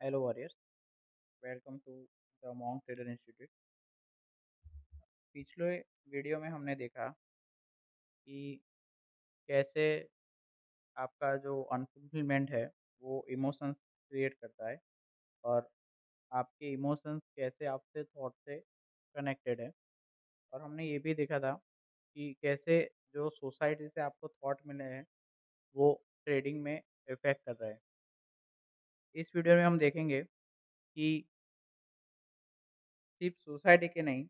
Hello warriors, welcome to the Monk Trader Institute। पिछले video में हमने देखा कि कैसे आपका जो अनफुलफिलमेंट है वो इमोशंस क्रिएट करता है और आपके इमोशंस कैसे आपसे थॉट से कनेक्टेड है। और हमने ये भी देखा था कि कैसे जो सोसाइटी से आपको थॉट मिले हैं वो ट्रेडिंग में इफ़ेक्ट कर रहे हैं। इस वीडियो में हम देखेंगे कि सिर्फ सोसाइटी के नहीं,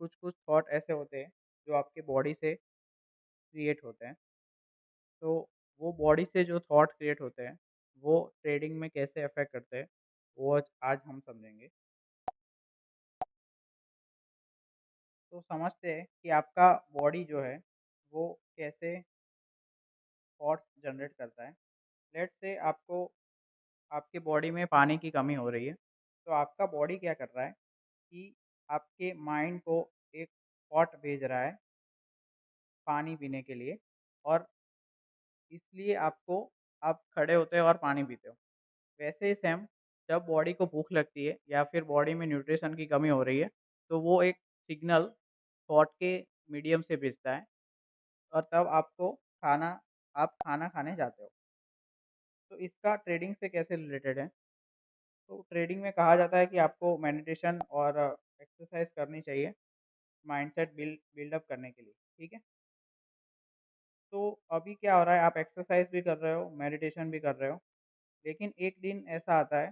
कुछ कुछ थॉट ऐसे होते हैं जो आपके बॉडी से क्रिएट होते हैं। तो वो बॉडी से जो थॉट क्रिएट होते हैं, वो ट्रेडिंग में कैसे अफ़ेक्ट करते हैं, वो आज हम समझेंगे। तो समझते हैं कि आपका बॉडी जो है, वो कैसे थॉट्स जनरेट करता है। लेट्स से आपको आपके बॉडी में पानी की कमी हो रही है, तो आपका बॉडी क्या कर रहा है कि आपके माइंड को एक थॉट भेज रहा है पानी पीने के लिए और इसलिए आप खड़े होते हो और पानी पीते हो। वैसे ही सेम जब बॉडी को भूख लगती है या फिर बॉडी में न्यूट्रिशन की कमी हो रही है, तो वो एक सिग्नल थॉट के मीडियम से भेजता है और तब आप खाना खाने जाते हो। तो इसका ट्रेडिंग से कैसे रिलेटेड है? तो ट्रेडिंग में कहा जाता है कि आपको मेडिटेशन और एक्सरसाइज करनी चाहिए माइंडसेट बिल्डअप करने के लिए, ठीक है? तो अभी क्या हो रहा है, आप एक्सरसाइज भी कर रहे हो, मेडिटेशन भी कर रहे हो, लेकिन एक दिन ऐसा आता है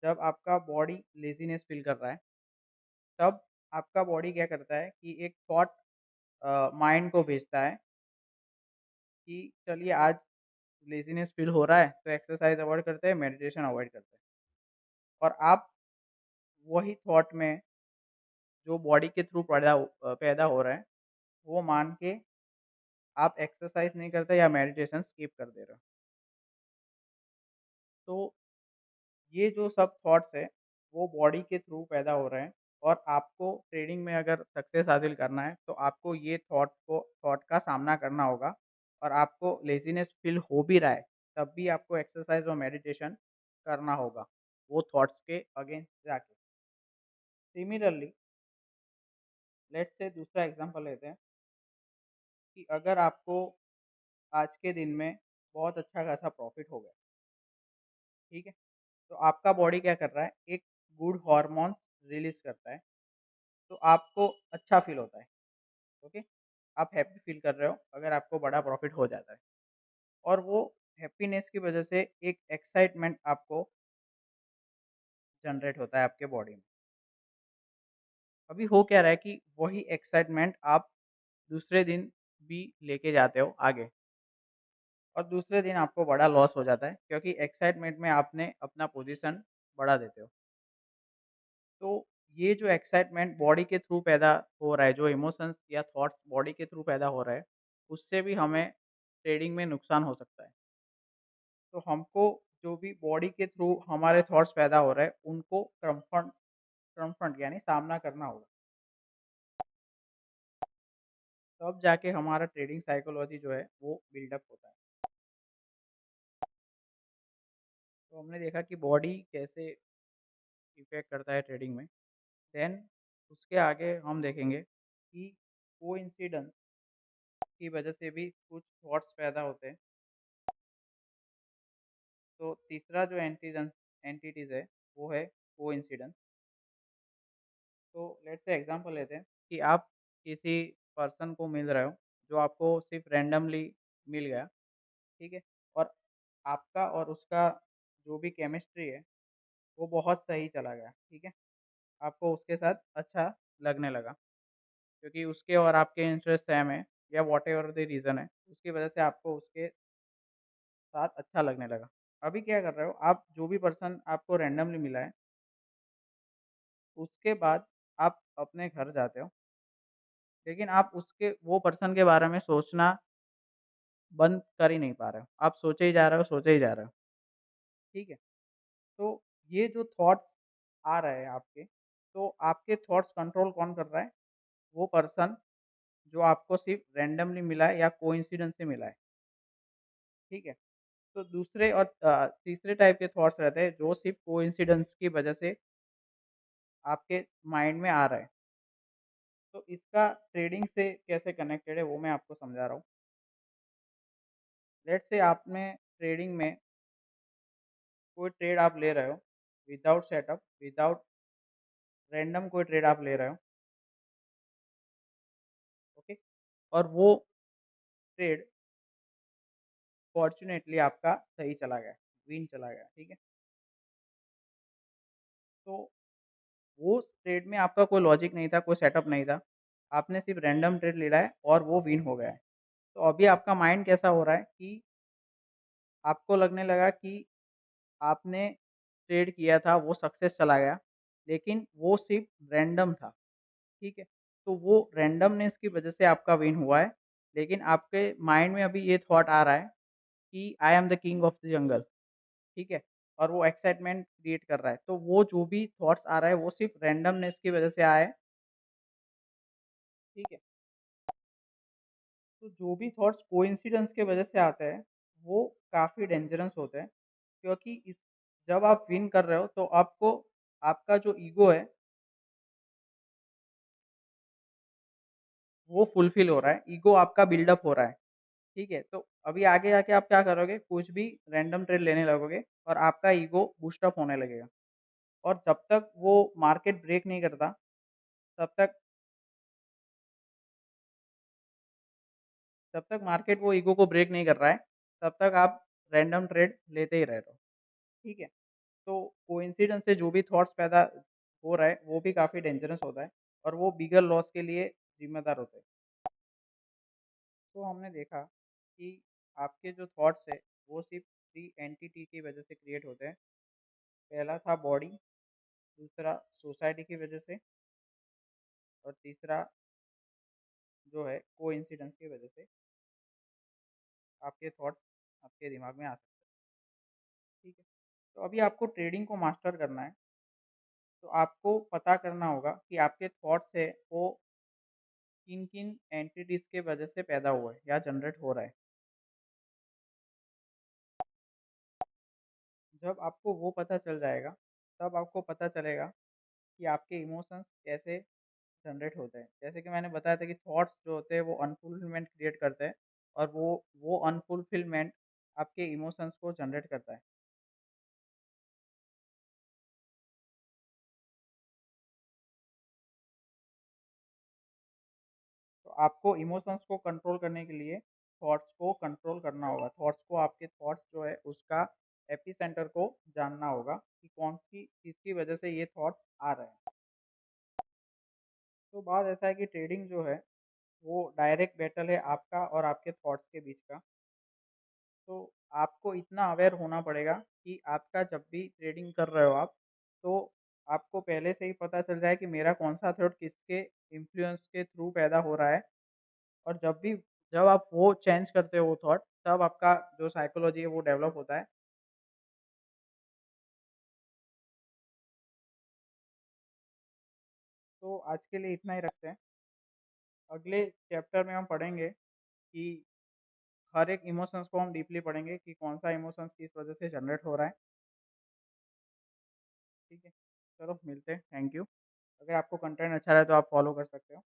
जब आपका बॉडी लेज़ीनेस फ़ील कर रहा है, तब आपका बॉडी क्या करता है कि एक थॉट माइंड को भेजता है कि चलिए आज लेज़ीनेस फ़ील हो रहा है, तो एक्सरसाइज़ अवॉइड करते हैं, मेडिटेशन अवॉइड करते हैं। और आप वही थॉट में जो बॉडी के थ्रू पैदा हो रहे हैं, वो मान के आप एक्सरसाइज़ नहीं करते या मेडिटेशन स्किप कर दे रहे हो। तो ये जो सब थॉट्स है, वो बॉडी के थ्रू पैदा हो रहे हैं और आपको ट्रेडिंग में अगर सक्सेस हासिल करना है, तो आपको ये थॉट का सामना करना होगा और आपको लेज़ीनेस फ़ील हो भी रहा है, तब भी आपको एक्सरसाइज़ और मेडिटेशन करना होगा, वो थॉट्स के अगेंस्ट जाके। सिमिलरली लेट्स से दूसरा एग्ज़ाम्पल लेते हैं कि अगर आपको आज के दिन में बहुत अच्छा खासा प्रॉफ़िट हो गया, ठीक है? तो आपका बॉडी क्या कर रहा है, एक गुड हार्मोन्स रिलीज़ करता है। तो आपको अच्छा फ़ील होता है, ओके? आप हैप्पी फ़ील कर रहे हो अगर आपको बड़ा प्रॉफ़िट हो जाता है और वो हैप्पीनेस की वजह से एक एक्साइटमेंट आपको जनरेट होता है आपके बॉडी में। अभी हो क्या रहा है कि वही एक्साइटमेंट आप दूसरे दिन भी लेके जाते हो आगे और दूसरे दिन आपको बड़ा लॉस हो जाता है क्योंकि एक्साइटमेंट में आपने अपना पोज़ीशन बढ़ा देते हो। तो ये जो एक्साइटमेंट बॉडी के थ्रू पैदा हो रहा है, जो इमोशंस या थॉट्स बॉडी के थ्रू पैदा हो रहा है, उससे भी हमें ट्रेडिंग में नुकसान हो सकता है। तो हमको जो भी बॉडी के थ्रू हमारे थॉट्स पैदा हो रहे हैं, उनको कन्फ्रंट यानी सामना करना होगा। तब जाके हमारा ट्रेडिंग साइकोलॉजी जो है, वो बिल्डअप होता है। तो हमने देखा कि बॉडी कैसे इफ़ेक्ट करता है ट्रेडिंग में। देन उसके आगे हम देखेंगे कि कोइंसिडेंस की वजह से भी कुछ थॉट्स पैदा होते हैं। तो तीसरा जो एंटिटीज़ है, वो है कोइंसिडेंस। तो लेट्स से एग्ज़ाम्पल लेते हैं कि आप किसी पर्सन को मिल रहे हो, जो आपको सिर्फ़ रैंडमली मिल गया, ठीक है? और आपका और उसका जो भी केमिस्ट्री है, वो बहुत सही चला गया, ठीक है? आपको उसके साथ अच्छा लगने लगा, क्योंकि उसके और आपके इंटरेस्ट सेम है या व्हाटएवर द रीज़न है, उसकी वजह से आपको उसके साथ अच्छा लगने लगा। अभी क्या कर रहे हो, आप जो भी पर्सन आपको रैंडमली मिला है, उसके बाद आप अपने घर जाते हो, लेकिन आप उसके वो पर्सन के बारे में सोचना बंद कर ही नहीं पा रहे हो। आप सोचे ही जा रहे हो, सोचे ही जा रहे हो, ठीक है? तो ये जो थॉट्स आ रहे हैं आपके, तो आपके थॉट्स कंट्रोल कौन कर रहा है? वो पर्सन जो आपको सिर्फ़ रैंडमली मिला है या कोइंसिडेंस से मिला है, ठीक है? तो दूसरे और तीसरे टाइप के थॉट्स रहते हैं जो सिर्फ़ कोइंसिडेंस की वजह से आपके माइंड में आ रहा है। तो इसका ट्रेडिंग से कैसे कनेक्टेड है वो मैं आपको समझा रहा हूँ। लेट्स से आपने ट्रेडिंग में कोई ट्रेड आप ले रहे हो विदाउट सेटअप, विदाउट रैंडम कोई ट्रेड आप ले रहे हो, ओके? और वो ट्रेड फॉर्च्यूनेटली आपका सही चला गया, विन चला गया, ठीक है? तो वो ट्रेड में आपका कोई लॉजिक नहीं था, कोई सेटअप नहीं था। आपने सिर्फ रैंडम ट्रेड ले रहा है और वो विन हो गया है। तो अभी आपका माइंड कैसा हो रहा है कि आपको लगने लगा कि आपने ट्रेड किया था, वो सक्सेस चला गया, लेकिन वो सिर्फ रैंडम था, ठीक है? तो वो रैंडमनेस की वजह से आपका विन हुआ है, लेकिन आपके माइंड में अभी ये थॉट आ रहा है कि I am the king of the jungle, ठीक है? और वो एक्साइटमेंट क्रिएट कर रहा है। तो वो जो भी थॉट्स आ रहा है, वो सिर्फ रैंडमनेस की वजह से आया है, ठीक है? तो जो भी थॉट्स कोइंसिडेंस की वजह से आते हैं, वो काफ़ी डेंजरस होते हैं, क्योंकि इस जब आप विन कर रहे हो, तो आपको आपका जो ईगो है, वो फुलफ़िल हो रहा है, ईगो आपका बिल्डअप हो रहा है, ठीक है? तो अभी आगे जाके आप क्या करोगे, कुछ भी रैंडम ट्रेड लेने लगोगे और आपका ईगो बूस्ट अप होने लगेगा और तब तक जब तक मार्केट वो ईगो को ब्रेक नहीं कर रहा है, तब तक आप रैंडम ट्रेड लेते ही रह रहे हो, ठीक है? तो कोइंसिडेंस से जो भी थॉट्स पैदा हो रहा है, वो भी काफ़ी डेंजरस होता है और वो बिगर लॉस के लिए ज़िम्मेदार होते हैं। तो हमने देखा कि आपके जो थॉट्स है, वो सिर्फ़ 3 एंटिटी की वजह से क्रिएट होते हैं। पहला था बॉडी, दूसरा सोसाइटी की वजह से और तीसरा जो है कोइंसिडेंस की वजह से आपके थॉट्स आपके दिमाग में आ सकते हैं, ठीक है? तो अभी आपको ट्रेडिंग को मास्टर करना है, तो आपको पता करना होगा कि आपके थॉट्स है वो किन-किन एंटिटीज़ के वजह से पैदा हुआ है या जनरेट हो रहा है। जब आपको वो पता चल जाएगा, तब आपको पता चलेगा कि आपके इमोशंस कैसे जनरेट होते हैं। जैसे कि मैंने बताया था कि थॉट्स जो होते हैं वो अनफुलफिलमेंट क्रिएट करते हैं और वो अनफुलफिलमेंट आपके इमोशंस को जनरेट करता है। तो आपको इमोशंस को कंट्रोल करने के लिए थॉट्स को कंट्रोल करना होगा। आपके थॉट्स जो है उसका एपिसेंटर को जानना होगा कि कौन-सी किसकी वजह से ये थॉट्स आ रहे हैं। तो बात ऐसा है कि ट्रेडिंग जो है वो डायरेक्ट बैटल है आपका और आपके थॉट्स के बीच का। तो आपको इतना अवेयर होना पड़ेगा कि आपका जब भी ट्रेडिंग कर रहे हो आप, तो आपको पहले से ही पता चल जाए कि मेरा कौन-सा थॉट किसके इन्फ्लुएंस के थ्रू पैदा हो रहा है और जब आप वो चेंज करते हो वो थॉट, तब आपका जो साइकोलॉजी है वो डेवलप होता है। तो आज के लिए इतना ही रखते हैं। अगले चैप्टर में हम पढ़ेंगे कि हर एक इमोशंस को हम डीपली पढ़ेंगे कि कौन-सा इमोशंस किस वजह से जनरेट हो रहा है, ठीक है? चलो मिलते हैं, थैंक यू। अगर आपको कंटेंट अच्छा लगा तो आप फॉलो कर सकते हो।